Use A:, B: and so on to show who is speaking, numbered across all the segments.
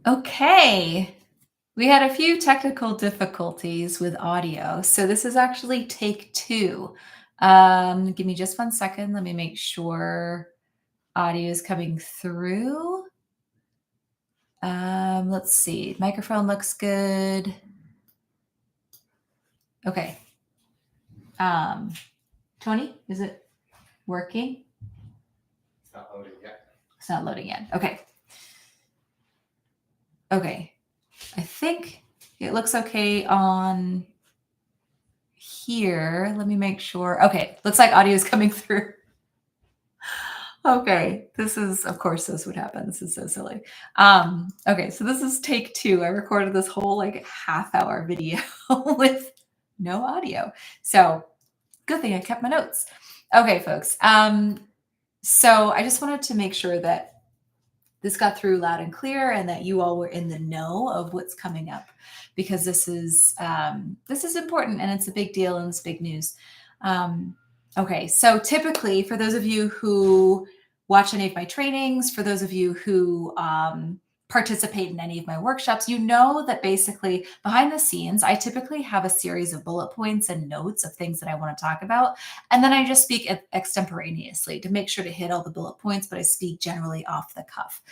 A: Okay. We had a few technical difficulties with audio, so this is actually take two. Give me just 1 second. Let me make sure audio is coming through. Let's see. Microphone looks good. Okay. Um, Tony, is it working?
B: It's not loading yet.
A: It's not loading yet. Okay. Okay. I think it looks okay on here. Let me make sure. Okay. Looks like audio is coming through. Okay, this is, of course, this would happen. This is so silly. Okay, so this is take two. I recorded this whole like half-hour video with no audio. So good thing I kept my notes. Okay, folks. So I just wanted to make sure that this got through loud and clear and that you all were in the know of what's coming up because this is important and it's a big deal and it's big news. Okay, so typically for those of you who watch any of my trainings, for those of you who participate in any of my workshops, you know that basically behind the scenes, I typically have a series of bullet points and notes of things that I want to talk about. And then I just speak extemporaneously to make sure to hit all the bullet points, but I speak generally off the cuff.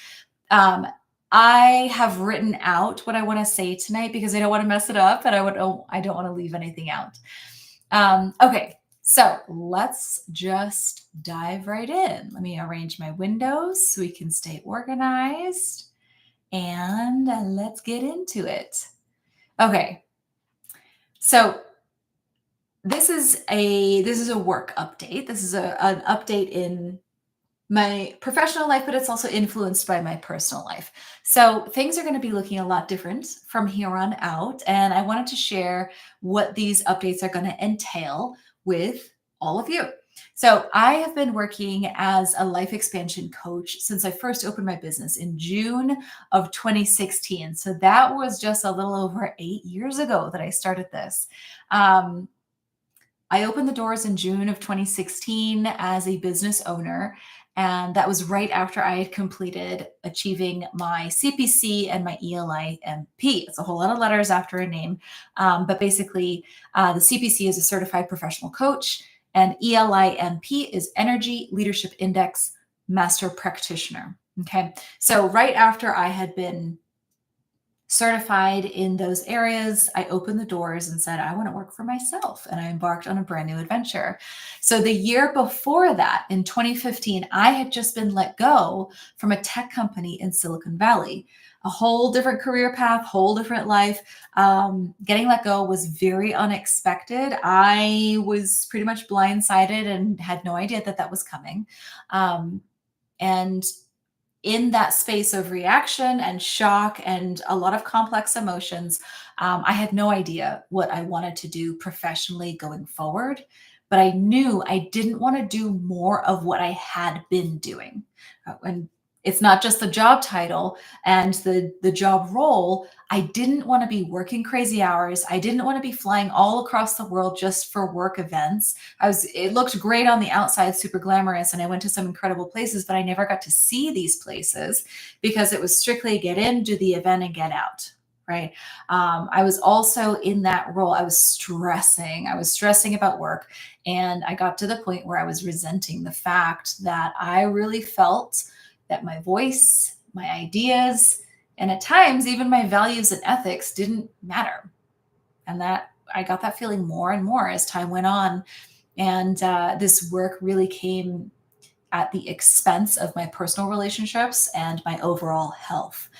A: Um, I have written out what I want to say tonight because I don't want to mess it up and I don't want to leave anything out. Okay, so let's just dive right in. Let me arrange my windows so we can stay organized and let's get into it. Okay, so this is a work update. This is an update in my professional life, but it's also influenced by my personal life. So things are going to be looking a lot different from here on out. And I wanted to share what these updates are going to entail with all of you. So I have been working as a life expansion coach since I first opened my business in June of 2016. So that was just a little over 8 years ago that I started this. Um, I opened the doors in June of 2016 as a business owner. And that was right after I had completed achieving my CPC and my ELIMP. It's a whole lot of letters after a name. But basically, the CPC is a certified professional coach, and ELIMP is Energy Leadership Index Master Practitioner. Okay. So, right after I had been certified in those areas, I opened the doors and said, I want to work for myself. And I embarked on a brand new adventure. So the year before that, in 2015, I had just been let go from a tech company in Silicon Valley. A whole different career path, whole different life. Getting let go was very unexpected. I was pretty much blindsided and had no idea that that was coming. And in that space of reaction and shock and a lot of complex emotions, I had no idea what I wanted to do professionally going forward. But I knew I didn't want to do more of what I had been doing. And it's not just the job title and the job role. I didn't want to be working crazy hours. I didn't want to be flying all across the world just for work events. It looked great on the outside, super glamorous, and I went to some incredible places, but I never got to see these places because it was strictly get in, do the event, and get out. Right. I was also in that role. I was stressing. I was stressing about work. And I got to the point where I was resenting the fact that I really felt that my voice, my ideas, and at times even my values and ethics didn't matter. And that I got that feeling more and more as time went on. And this work really came at the expense of my personal relationships and my overall health.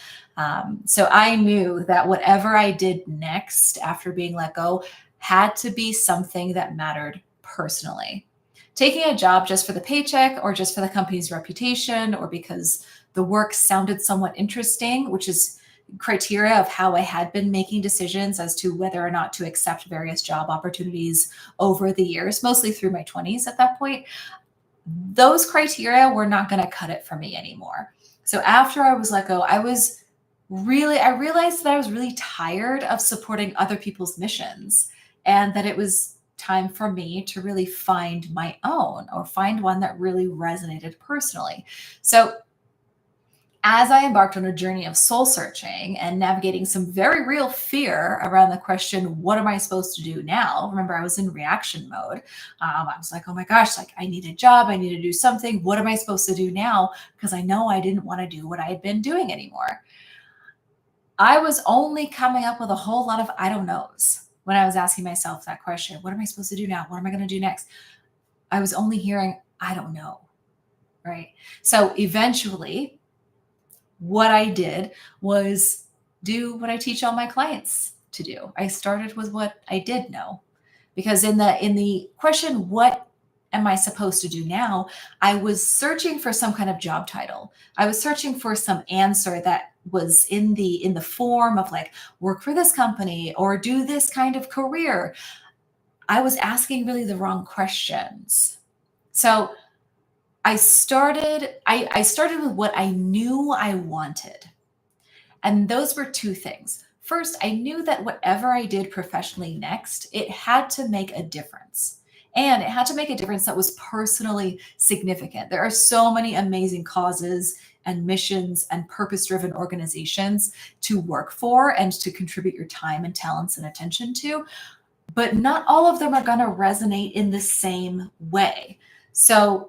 A: So I knew that whatever I did next after being let go had to be something that mattered personally. Taking a job just for the paycheck or just for the company's reputation or because the work sounded somewhat interesting, which is criteria of how I had been making decisions as to whether or not to accept various job opportunities over the years, mostly through my 20s at that point. Those criteria were not going to cut it for me anymore. So after I was let go, I realized that I was really tired of supporting other people's missions and that it was time for me to really find my own or find one that really resonated personally. So as I embarked on a journey of soul searching and navigating some very real fear around the question, what am I supposed to do now? Remember, I was in reaction mode. I was like, oh my gosh, like I need a job. I need to do something. What am I supposed to do now? Because I know I didn't want to do what I had been doing anymore. I was only coming up with a whole lot of I don't knows when I was asking myself that question. What am I supposed to do now? What am I going to do next? I was only hearing, I don't know. Right. So eventually, what I did was do what I teach all my clients to do. I started with what I did know. Because in the question, what am I supposed to do now? I was searching for some kind of job title. I was searching for some answer that was in the form of like work for this company or do this kind of career. I was asking really the wrong questions. So I started with what I knew I wanted. And those were two things. First, I knew that whatever I did professionally next, it had to make a difference. And it had to make a difference that was personally significant. There are so many amazing causes and missions and purpose driven organizations to work for and to contribute your time and talents and attention to, but not all of them are going to resonate in the same way. So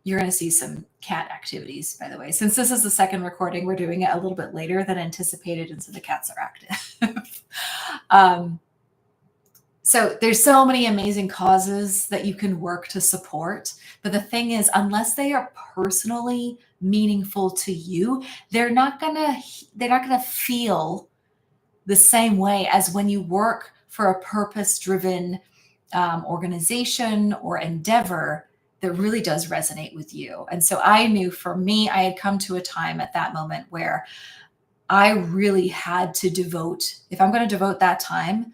A: you're going to see some cat activities, by the way. Since this is the second recording, we're doing it a little bit later than anticipated, and so the cats are active. So there's so many amazing causes that you can work to support. But the thing is, unless they are personally meaningful to you, they're not gonna feel the same way as when you work for a purpose-driven organization or endeavor that really does resonate with you. And so I knew for me, I had come to a time at that moment where I really had to devote, if I'm going to devote that time,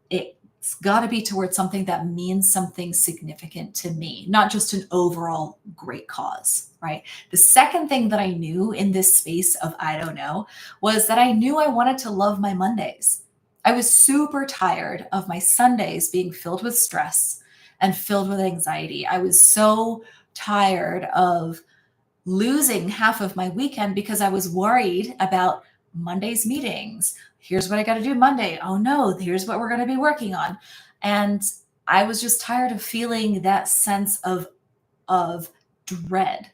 A: it's got to be towards something that means something significant to me, not just an overall great cause, right? The second thing that I knew in this space of I don't know was that I knew I wanted to love my Mondays. I was super tired of my Sundays being filled with stress and filled with anxiety. I was so tired of losing half of my weekend because I was worried about Monday's meetings. Here's what I got to do Monday. Oh no, here's what we're going to be working on. And I was just tired of feeling that sense of dread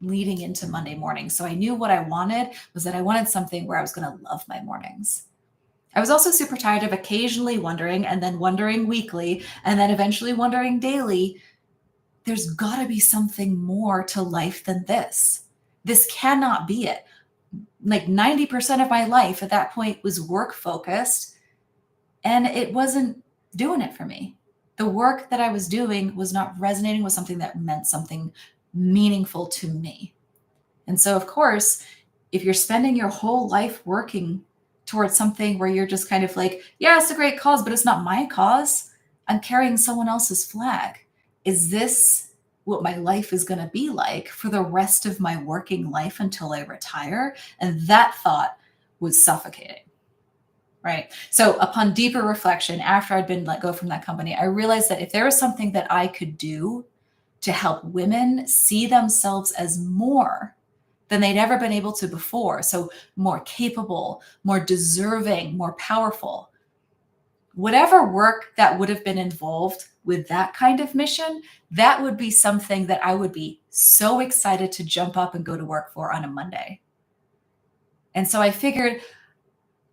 A: leading into Monday morning. So I knew what I wanted was that I wanted something where I was going to love my mornings. I was also super tired of occasionally wondering and then wondering weekly and then eventually wondering daily, there's got to be something more to life than this. This cannot be it. Like 90% of my life at that point was work focused and it wasn't doing it for me. The work that I was doing was not resonating with something that meant something meaningful to me. And so, of course, if you're spending your whole life working towards something where you're just kind of like, yeah, it's a great cause, but it's not my cause. I'm carrying someone else's flag. Is this what my life is going to be like for the rest of my working life until I retire? And that thought was suffocating, right? So upon deeper reflection, after I'd been let go from that company, I realized that if there was something that I could do to help women see themselves as more than they'd ever been able to before. So more capable, more deserving, more powerful. Whatever work that would have been involved with that kind of mission, that would be something that I would be so excited to jump up and go to work for on a Monday. And so I figured,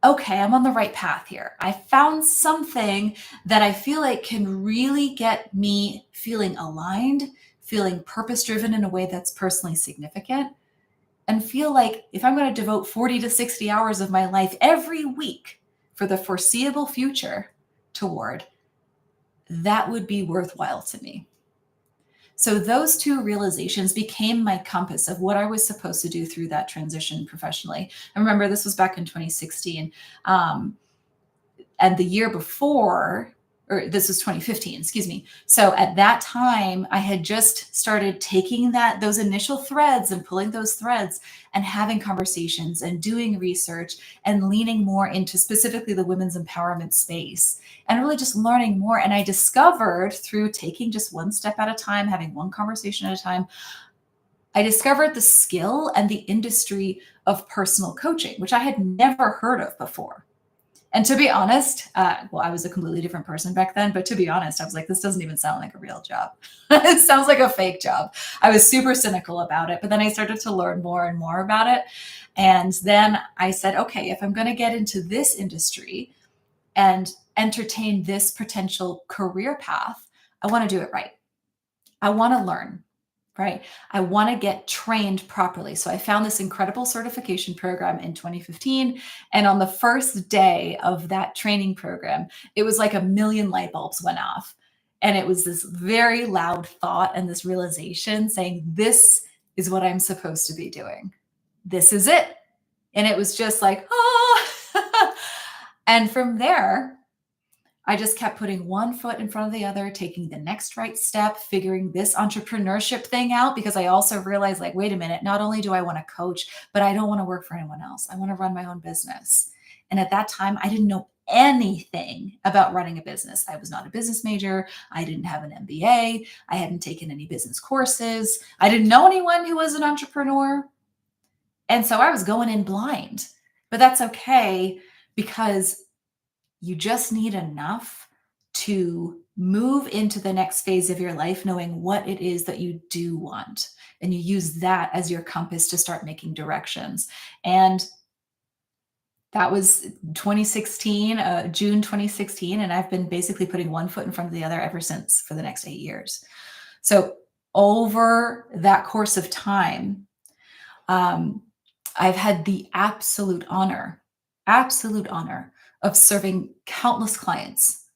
A: okay, I'm on the right path here. I found something that I feel like can really get me feeling aligned, feeling purpose-driven in a way that's personally significant, and feel like if I'm going to devote 40 to 60 hours of my life every week for the foreseeable future toward, that would be worthwhile to me. So those two realizations became my compass of what I was supposed to do through that transition professionally. And remember, this was back in 2016. And the year before, or this was 2015, excuse me. So at that time, I had just started taking those initial threads and pulling those threads and having conversations and doing research and leaning more into specifically the women's empowerment space and really just learning more. And I discovered through taking just one step at a time, having one conversation at a time, I discovered the skill and the industry of personal coaching, which I had never heard of before. And to be honest, well, I was a completely different person back then, but to be honest, I was like, this doesn't even sound like a real job. It sounds like a fake job. I was super cynical about it, but then I started to learn more and more about it. And then I said, okay, if I'm going to get into this industry and entertain this potential career path, I want to do it right. I want to learn, right? I want to get trained properly. So I found this incredible certification program in 2015. And on the first day of that training program, it was like a million light bulbs went off. And it was this very loud thought and this realization saying, this is what I'm supposed to be doing. This is it. And it was just like, oh. And from there, I just kept putting one foot in front of the other, taking the next right step, figuring this entrepreneurship thing out, because I also realized, like, wait a minute, not only do I want to coach, but I don't want to work for anyone else. I want to run my own business. And at that time, I didn't know anything about running a business. I was not a business major. I didn't have an MBA. I hadn't taken any business courses. I didn't know anyone who was an entrepreneur. And so I was going in blind, but that's okay, because you just need enough to move into the next phase of your life knowing what it is that you do want. And you use that as your compass to start making directions. And that was 2016, June 2016. And I've been basically putting one foot in front of the other ever since for the next 8 years. So over that course of time, I've had the absolute honor of serving countless clients.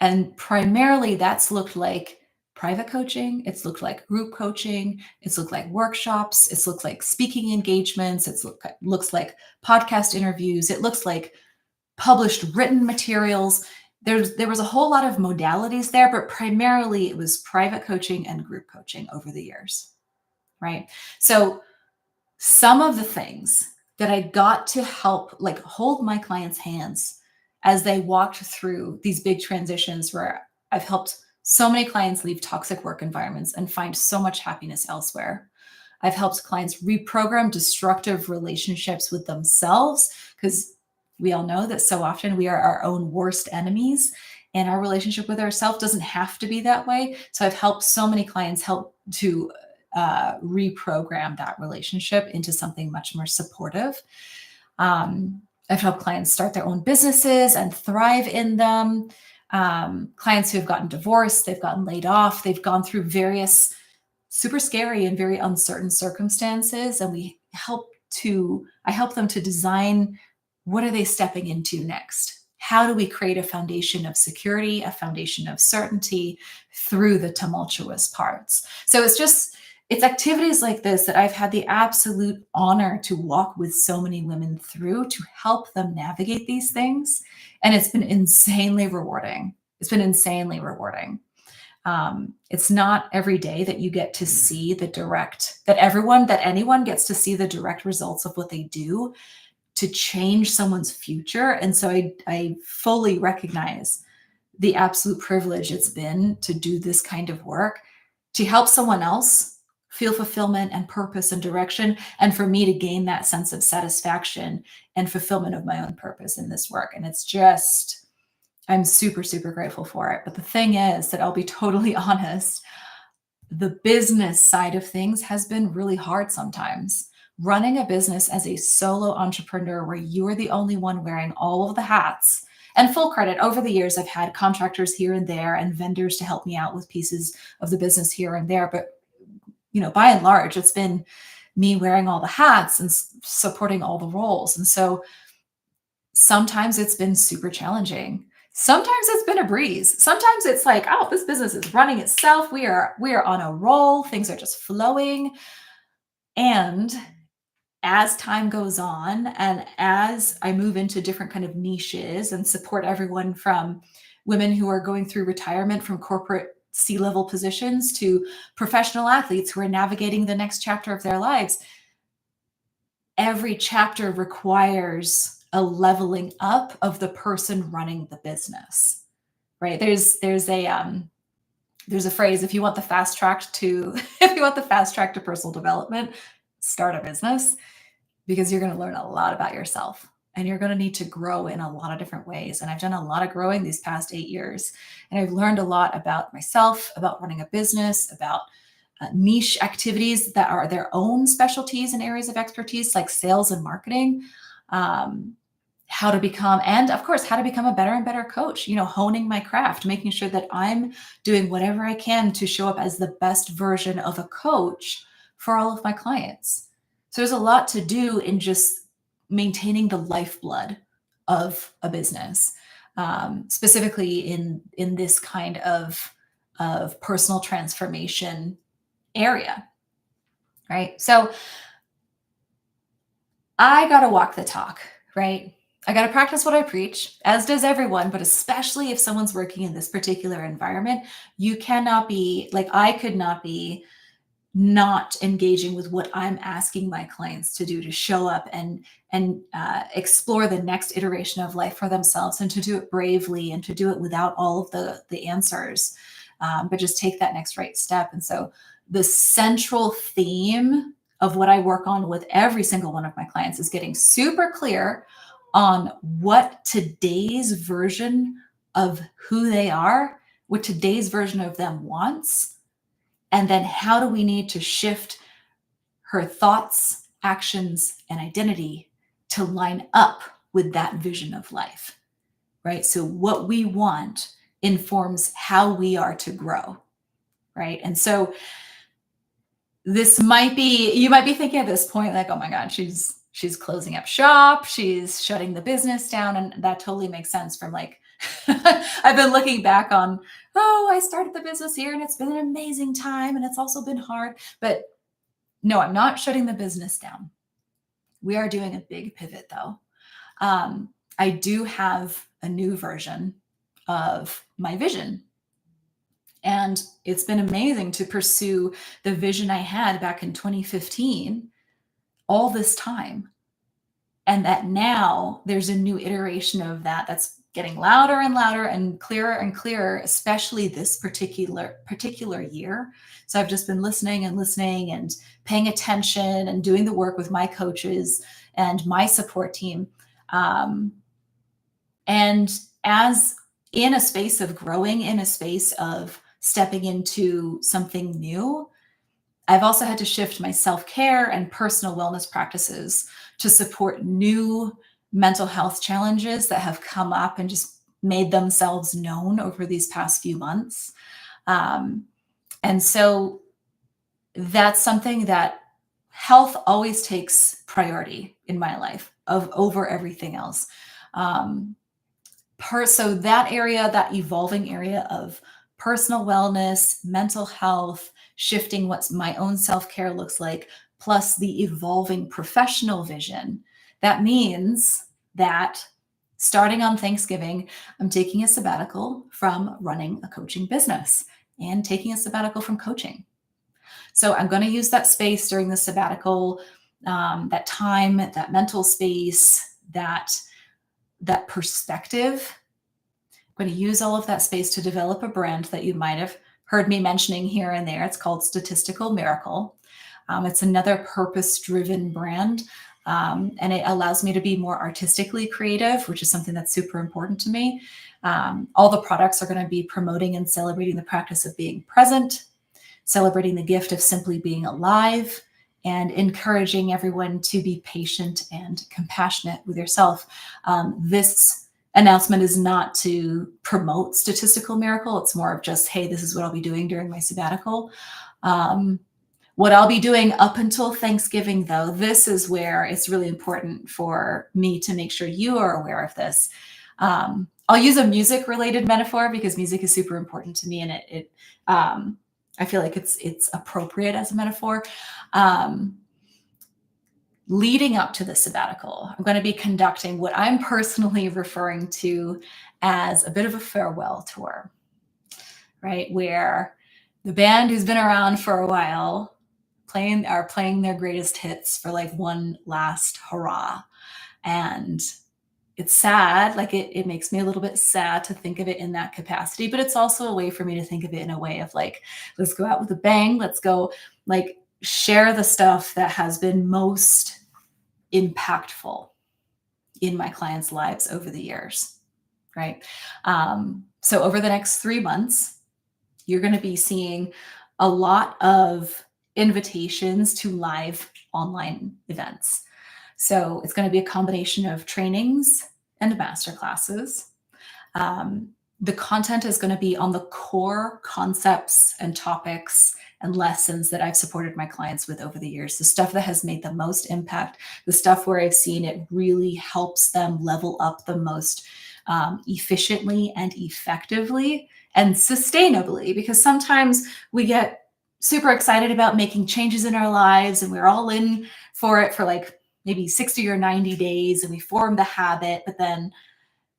A: And primarily that's looked like private coaching. It's looked like group coaching. It's looked like workshops. It's looked like speaking engagements. Looks like podcast interviews. It looks like published written materials. There was a whole lot of modalities there, but primarily it was private coaching and group coaching over the years, right? So some of the things that I got to help, like, hold my clients' hands as they walked through these big transitions, where I've helped so many clients leave toxic work environments and find so much happiness elsewhere. I've helped clients reprogram destructive relationships with themselves, because we all know that so often we are our own worst enemies, and our relationship with ourselves doesn't have to be that way. So I've helped so many clients help to reprogram that relationship into something much more supportive. I've helped clients start their own businesses and thrive in them. Clients who have gotten divorced, they've gotten laid off, they've gone through various super scary and very uncertain circumstances. And I help them to design, what are they stepping into next? How do we create a foundation of security, a foundation of certainty through the tumultuous parts? So it's activities like this that I've had the absolute honor to walk with so many women through, to help them navigate these things. And it's been insanely rewarding. It's not every day that you get to see that anyone gets to see the direct results of what they do to change someone's future. And so I fully recognize the absolute privilege it's been to do this kind of work, to help someone else feel fulfillment and purpose and direction, and for me to gain that sense of satisfaction and fulfillment of my own purpose in this work. And it's just, I'm super, super grateful for it. But the thing is that, I'll be totally honest, the business side of things has been really hard sometimes. Running a business as a solo entrepreneur, where you are the only one wearing all of the hats. And full credit, over the years, I've had contractors here and there and vendors to help me out with pieces of the business here and there. But by and large, it's been me wearing all the hats and supporting all the roles. And so sometimes it's been super challenging. Sometimes it's been a breeze. Sometimes it's like, oh, this business is running itself. We are on a roll. Things are just flowing. And as time goes on, and as I move into different kind of niches and support everyone from women who are going through retirement from corporate C-level positions to professional athletes who are navigating the next chapter of their lives, every chapter requires a leveling up of the person running the business, right? There's there's a phrase, if you want the fast track to if you want the fast track to personal development, start a business, because you're going to learn a lot about yourself and you're going to need to grow in a lot of different ways. And I've done a lot of growing these past 8 years, and I've learned a lot about myself, about running a business, about niche activities that are their own specialties and areas of expertise, like sales and marketing. How to become, and of course, how to become a better and better coach, honing my craft, making sure that I'm doing whatever I can to show up as the best version of a coach for all of my clients. So there's a lot to do in just maintaining the lifeblood of a business, specifically in this kind of personal transformation area, right? So I got to walk the talk, right? I got to practice what I preach, as does everyone, but especially if someone's working in this particular environment, you cannot be like, I could not be not engaging with what I'm asking my clients to do, to show up and explore the next iteration of life for themselves, and to do it bravely, and to do it without all of the answers, but just take that next right step. And so the central theme of what I work on with every single one of my clients is getting super clear on what today's version of who they are, what today's version of them wants, and then how do we need to shift her thoughts, actions, and identity to line up with that vision of life, right? So what we want informs how we are to grow, right? And so you might be thinking at this point, like, oh my God, she's closing up shop, she's shutting the business down. And that totally makes sense from like, I've been looking back on, I started the business here and it's been an amazing time and it's also been hard. But no, I'm not shutting the business down. We are doing a big pivot though. I do have a new version of my vision. And it's been amazing to pursue the vision I had back in 2015 all this time. And that now there's a new iteration of that that's getting louder and louder and clearer, especially this particular year. So I've just been listening and paying attention and doing the work with my coaches and my support team. And as in a space of growing, in a space of stepping into something new, I've also had to shift my self-care and personal wellness practices to support new mental health challenges that have come up and just made themselves known over these past few months. And so that's something that health always takes priority in my life over everything else. So that area, that evolving area of personal wellness, mental health, shifting what my own self-care looks like, plus the evolving professional vision, that means that starting on Thanksgiving, I'm taking a sabbatical from running a coaching business and taking a sabbatical from coaching. So I'm going to use that space during the sabbatical, that time, that mental space, that perspective. I'm going to use all of that space to develop a brand that you might have heard me mentioning here and there. It's called Statistical Miracle. It's another purpose-driven brand, and it allows me to be more artistically creative, which is something that's super important to me. All the products are going to be promoting and celebrating the practice of being present, celebrating the gift of simply being alive, and encouraging everyone to be patient and compassionate with yourself. This announcement is not to promote Statistical Miracle. It's more of just, hey, this is what I'll be doing during my sabbatical. What I'll be doing up until Thanksgiving, though, this is where it's really important for me to make sure you are aware of this. I'll use a music-related metaphor because music is super important to me, and I feel like it's appropriate as a metaphor. Leading up to the sabbatical, I'm going to be conducting what I'm personally referring to as a bit of a farewell tour, right? Where the band who's been around for a while are playing their greatest hits for like one last hurrah. And it's sad. Like it makes me a little bit sad to think of it in that capacity, but it's also a way for me to think of it in a way of like, let's go out with a bang. Let's go like share the stuff that has been most impactful in my clients' lives over the years, right? So over the next 3 months, you're going to be seeing a lot of invitations to live online events. So it's going to be a combination of trainings and master classes. The content is going to be on the core concepts and topics and lessons that I've supported my clients with over the years, the stuff that has made the most impact, the stuff where I've seen it really helps them level up the most efficiently and effectively and sustainably, because sometimes we get super excited about making changes in our lives and we're all in for it for like maybe 60 or 90 days and we form the habit, but then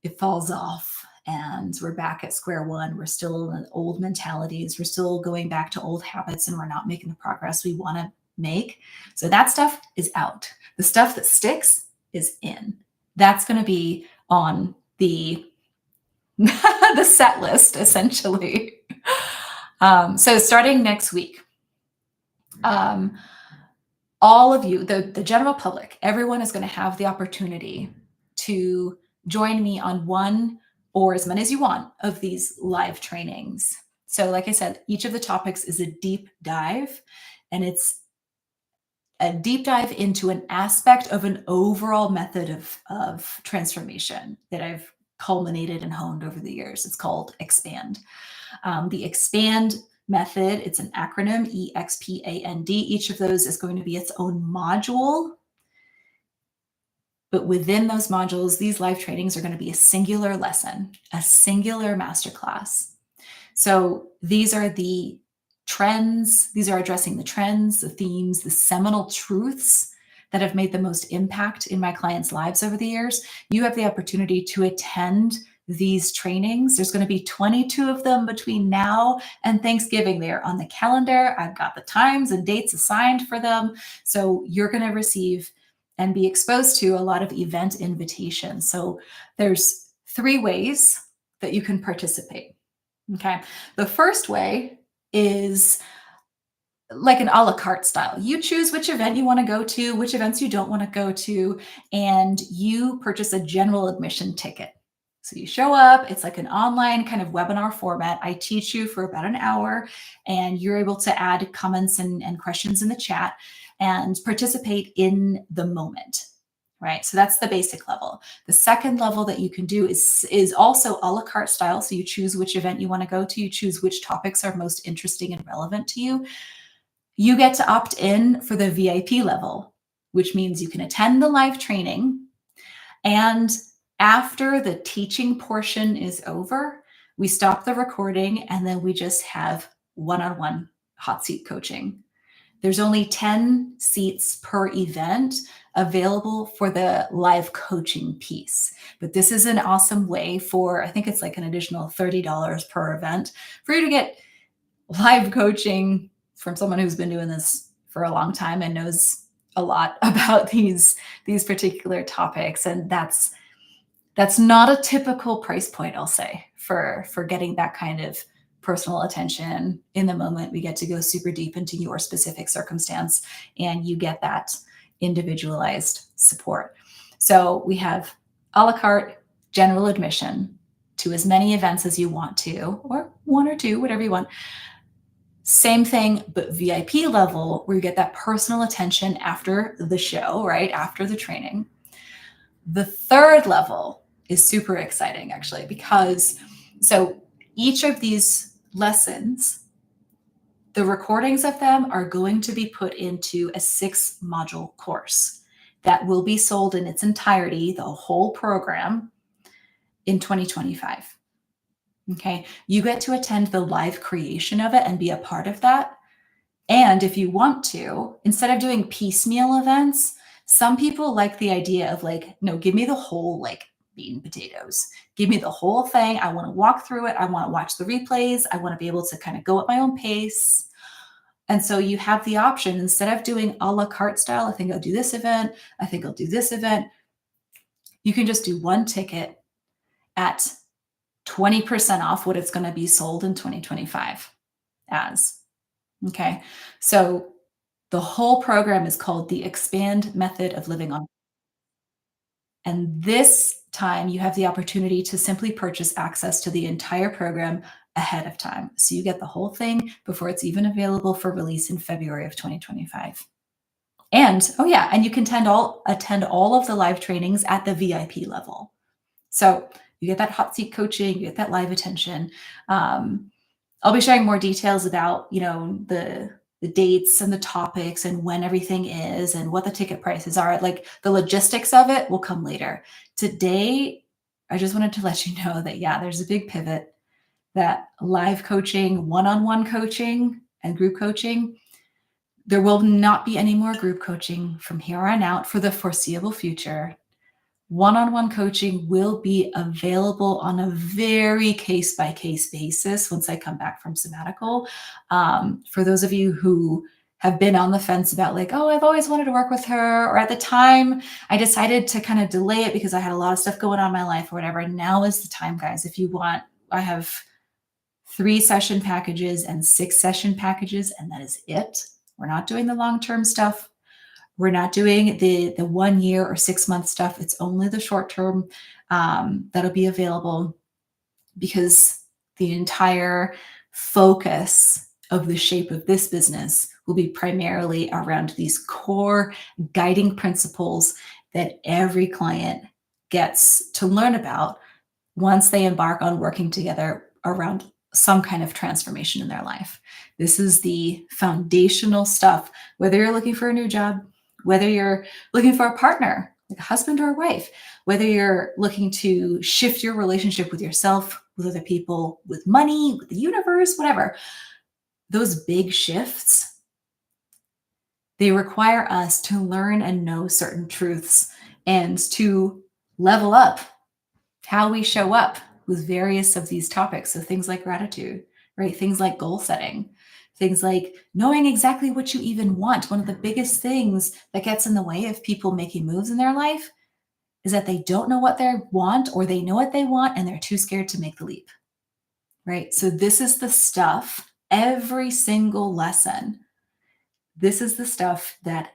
A: it falls off and we're back at square one. We're still in old mentalities. We're still going back to old habits and we're not making the progress we want to make. So that stuff is out. The stuff that sticks is in. That's going to be on the the set list essentially. So starting next week, all of you, the general public, everyone is going to have the opportunity to join me on one or as many as you want of these live trainings. So like I said, each of the topics is a deep dive, and it's a deep dive into an aspect of an overall method of transformation that I've culminated and honed over the years. It's called Expand. The Expand method, it's an acronym, EXPAND. Each of those is going to be its own module. But within those modules, these live trainings are going to be a singular lesson, a singular masterclass. So these are the trends. These are addressing the trends, the themes, the seminal truths that have made the most impact in my clients' lives over the years. You have the opportunity to attend these trainings. There's going to be 22 of them between now and Thanksgiving. They're on the calendar. I've got the times and dates assigned for them. So you're going to receive and be exposed to a lot of event invitations. So there's 3 ways that you can participate. Okay. The first way is like an a la carte style. You choose which event you want to go to, which events you don't want to go to, and you purchase a general admission ticket. So you show up, it's like an online kind of webinar format. I teach you for about an hour, and you're able to add comments and questions in the chat and participate in the moment. Right. So that's the basic level. The second level that you can do is also a la carte style. So you choose which event you want to go to, you choose which topics are most interesting and relevant to you. You get to opt in for the VIP level, which means you can attend the live training. And after the teaching portion is over, we stop the recording and then we just have one-on-one hot seat coaching. There's only 10 seats per event available for the live coaching piece. But this is an awesome way for, I think it's like an additional $30 per event for you to get live coaching from someone who's been doing this for a long time and knows a lot about these particular topics. And that's not a typical price point, I'll say, for getting that kind of personal attention in the moment. We get to go super deep into your specific circumstance and you get that individualized support. So we have a la carte general admission to as many events as you want to, or 1 or 2, whatever you want. Same thing, but VIP level, where you get that personal attention after the show, right? After the training. The third level is super exciting, actually, because so each of these lessons, the recordings of them are going to be put into a 6-module course that will be sold in its entirety, the whole program, in 2025. Okay, you get to attend the live creation of it and be a part of that. And if you want to, instead of doing piecemeal events, some people like the idea of like, no, give me the whole like meat and potatoes. Give me the whole thing. I want to walk through it. I want to watch the replays. I want to be able to kind of go at my own pace. And so you have the option, instead of doing a la carte style, I think I'll do this event. I think I'll do this event. you can just do one ticket at 20% off what it's going to be sold in 2025 as. Okay. So the whole program is called the Expand Method of Living on. And this time you have the opportunity to simply purchase access to the entire program ahead of time. So you get the whole thing before it's even available for release in February of 2025. And oh yeah, and you can attend all of the live trainings at the VIP level. So you get that hot seat coaching, you get that live attention. I'll be sharing more details about, the dates and the topics and when everything is and what the ticket prices are. Like the logistics of it will come later. Today, I just wanted to let you know that, yeah, there's a big pivot, that live coaching, one-on-one coaching and group coaching, there will not be any more group coaching from here on out for the foreseeable future. One-on-one coaching will be available on a very case-by-case basis once I come back from sabbatical. For those of you who have been on the fence about like, oh, I've always wanted to work with her, or at the time I decided to kind of delay it because I had a lot of stuff going on in my life or whatever. Now is the time, guys. If you want, I have 3 session packages and 6 session packages, and that is it. We're not doing the long-term stuff. We're not doing the 1 year or 6 month stuff. It's only the short term that'll be available, because the entire focus of the shape of this business will be primarily around these core guiding principles that every client gets to learn about once they embark on working together around some kind of transformation in their life. This is the foundational stuff, whether you're looking for a new job, whether you're looking for a partner, like a husband or a wife, whether you're looking to shift your relationship with yourself, with other people, with money, with the universe, whatever. Those big shifts, they require us to learn and know certain truths and to level up how we show up with various of these topics. So things like gratitude, right? Things like goal setting, things like knowing exactly what you even want. One of the biggest things that gets in the way of people making moves in their life is that they don't know what they want, or they know what they want and they're too scared to make the leap, right? So this is the stuff, every single lesson, this is the stuff that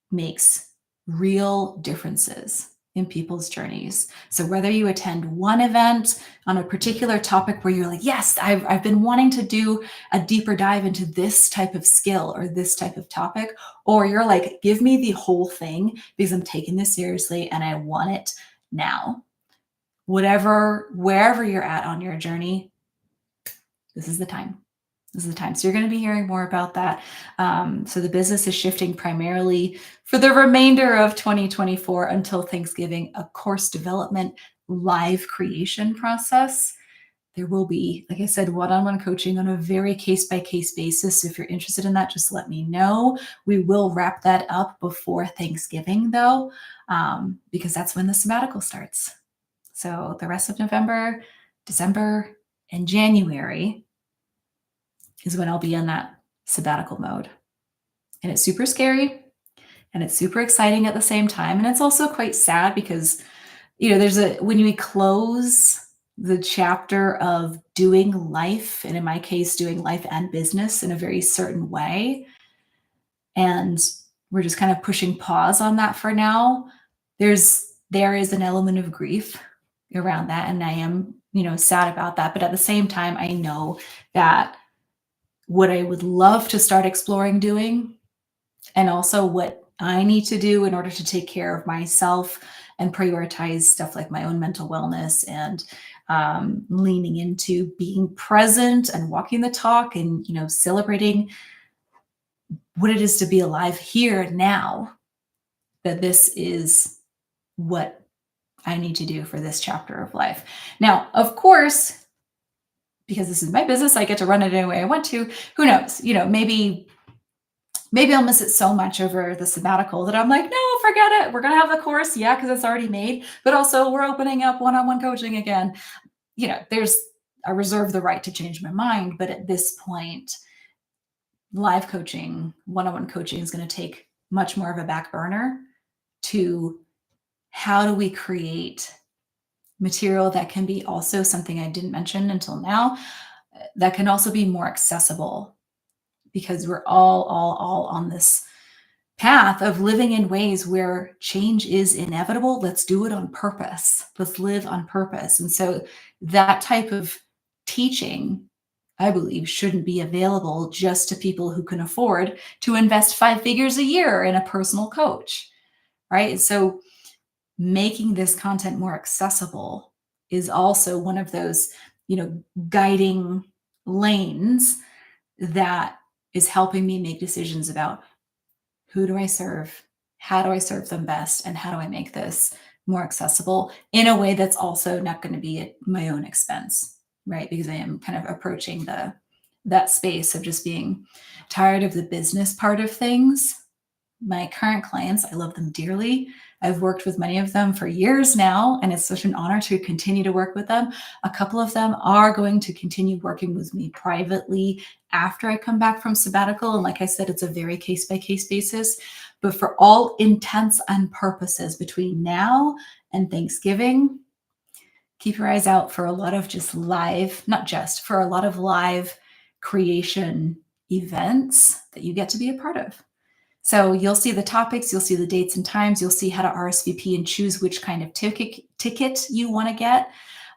A: makes real differences in people's journeys. So whether you attend one event on a particular topic where you're like, yes, I've been wanting to do a deeper dive into this type of skill or this type of topic, or you're like, give me the whole thing because I'm taking this seriously and I want it now. Wherever you're at on your journey, this is the time. This is the time. So you're going to be hearing more about that. So the business is shifting primarily for the remainder of 2024 until Thanksgiving, a course development live creation process. There will be, like I said, one-on-one coaching on a very case-by-case basis. So if you're interested in that, just let me know. We will wrap that up before Thanksgiving, though, because that's when the sabbatical starts. So the rest of November, December, and January is when I'll be in that sabbatical mode. And it's super scary and it's super exciting at the same time. And it's also quite sad because, when we close the chapter of doing life, and in my case, doing life and business in a very certain way, and we're just kind of pushing pause on that for now, there is an element of grief around that. And I am, sad about that. But at the same time, I know that what I would love to start exploring doing, and also what I need to do in order to take care of myself and prioritize stuff like my own mental wellness and leaning into being present and walking the talk and, celebrating what it is to be alive here now, that this is what I need to do for this chapter of life. Now, of course, because this is my business, I get to run it any way I want to. Who knows? Maybe I'll miss it so much over the sabbatical that I'm like, no, forget it. We're going to have the course. Yeah, because it's already made. But also we're opening up one-on-one coaching again. I reserve the right to change my mind. But at this point, live coaching, one-on-one coaching is going to take much more of a back burner to how do we create material that can be also something I didn't mention until now, that can also be more accessible, because we're all on this path of living in ways where change is inevitable. Let's do it on purpose. Let's live on purpose. And so that type of teaching, I believe, shouldn't be available just to people who can afford to invest 5 figures a year in a personal coach, right? So making this content more accessible is also one of those, guiding lanes that is helping me make decisions about who do I serve, how do I serve them best, and how do I make this more accessible in a way that's also not going to be at my own expense, right? Because I am kind of approaching that space of just being tired of the business part of things. My current clients, I love them dearly. I've worked with many of them for years now, and it's such an honor to continue to work with them. A couple of them are going to continue working with me privately after I come back from sabbatical. And like I said, it's a very case by case basis. But for all intents and purposes, between now and Thanksgiving, keep your eyes out for a lot of just live, not just, for a lot of live creation events that you get to be a part of. So you'll see the topics, you'll see the dates and times, you'll see how to RSVP and choose which kind of ticket you want to get.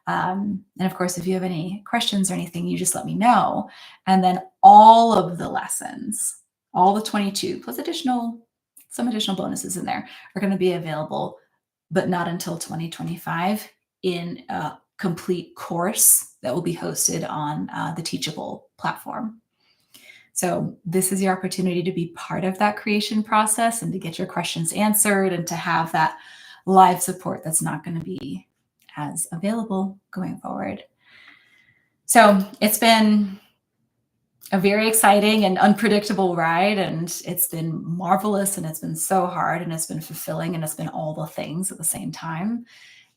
A: And of course, if you have any questions or anything, you just let me know. And then all of the lessons, all the 22 plus some additional bonuses in there, are going to be available, but not until 2025 in a complete course that will be hosted on the Teachable platform. So this is your opportunity to be part of that creation process and to get your questions answered and to have that live support that's not going to be as available going forward. So it's been a very exciting and unpredictable ride, and it's been marvelous, and it's been so hard, and it's been fulfilling, and it's been all the things at the same time.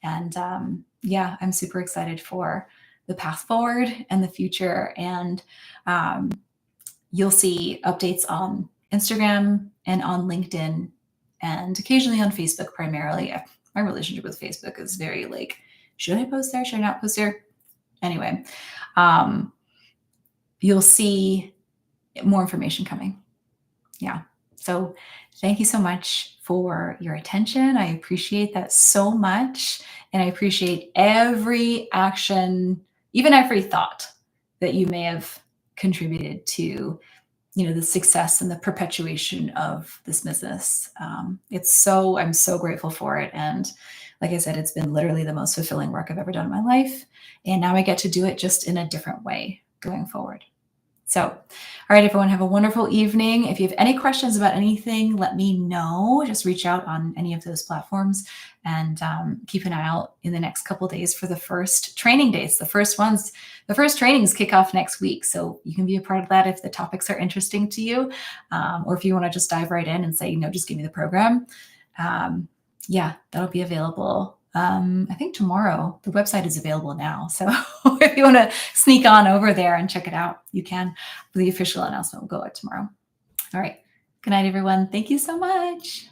A: And I'm super excited for the path forward and the future. And you'll see updates on Instagram and on LinkedIn and occasionally on Facebook primarily. My relationship with Facebook is very like, should I post there? Should I not post there? Anyway, you'll see more information coming. Yeah. So thank you so much for your attention. I appreciate that so much. And I appreciate every action, even every thought that you may have contributed to, the success and the perpetuation of this business. I'm so grateful for it. And like I said, it's been literally the most fulfilling work I've ever done in my life. And now I get to do it just in a different way going forward. So, all right, everyone, have a wonderful evening. If you have any questions about anything, let me know. Just reach out on any of those platforms, and keep an eye out in the next couple of days for the first training days. The first trainings kick off next week. So you can be a part of that if the topics are interesting to you, or if you want to just dive right in and say, just give me the program. That'll be available. I think tomorrow. The website is available now. So if you want to sneak on over there and check it out, you can. The official announcement will go out tomorrow. All right. Good night, everyone. Thank you so much.